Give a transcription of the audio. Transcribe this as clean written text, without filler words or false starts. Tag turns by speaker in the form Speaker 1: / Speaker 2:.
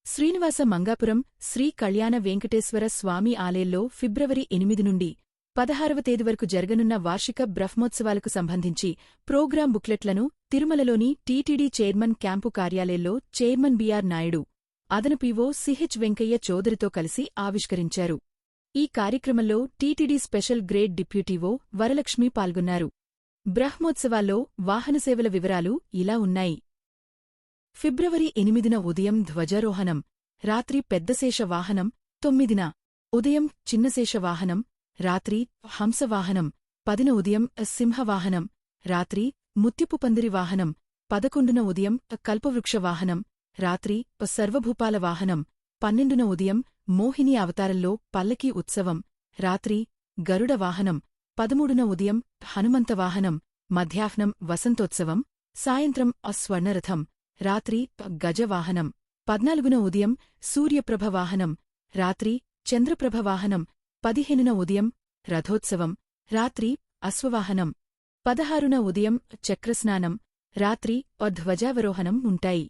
Speaker 1: శ్రీనివాస మంగాపురం శ్రీ కళ్యాణ వెంకటేశ్వర స్వామి ఆలయంలో ఫిబ్రవరి 8 నుండి 16వ తేదీ వరకు జరగనున్న వార్షిక బ్రహ్మోత్సవాలకు సంబంధించి ప్రోగ్రాం బుక్లెట్లను తిరుమలలోని టీటీడీ చైర్మన్ క్యాంపు కార్యాలయంలో చైర్మన్ బిఆర్ నాయుడు, అదనపు ఈవో సిహెచ్ వెంకయ్య చౌదరితో కలిసి ఆవిష్కరించారు. ఈ కార్యక్రమంలో టీటీడీ స్పెషల్ గ్రేడ్ డిప్యూటీవో వరలక్ష్మి పాల్గొన్నారు. బ్రహ్మోత్సవాల్లో వాహనసేవల వివరాలు ఇలా ఉన్నాయి. ఫిబ్రవరి 8న ఉదయం ధ్వజారోహణం, రాత్రి పెద్దశేష వాహనం, 9న ఉదయం చిన్నశేష వాహనం, రాత్రి హంసవాహనం, 10న ఉదయం సింహవాహనం, రాత్రి ముత్యపు పందిరి వాహనం, 11న ఉదయం కల్పవృక్ష వాహనం, రాత్రి సర్వభూపాల వాహనం, 12న ఉదయం మోహిని అవతారంలో పల్లకీ ఉత్సవం, రాత్రి గరుడ వాహనం, 13న ఉదయం హనుమంత వాహనం, మధ్యాహ్నం వసంతోత్సవం, సాయంత్రం స్వర్ణరథం, రాత్రి గజవాహనం, 14న ఉదయం సూర్యప్రభ వాహనం, రాత్రి చంద్రప్రభ వాహనం, 15న ఉదయం రథోత్సవం, రాత్రి అశ్వవాహనం, 16న ఉదయం చక్రస్నానం, రాత్రి ధ్వజావరోహణం ఉంటాయి.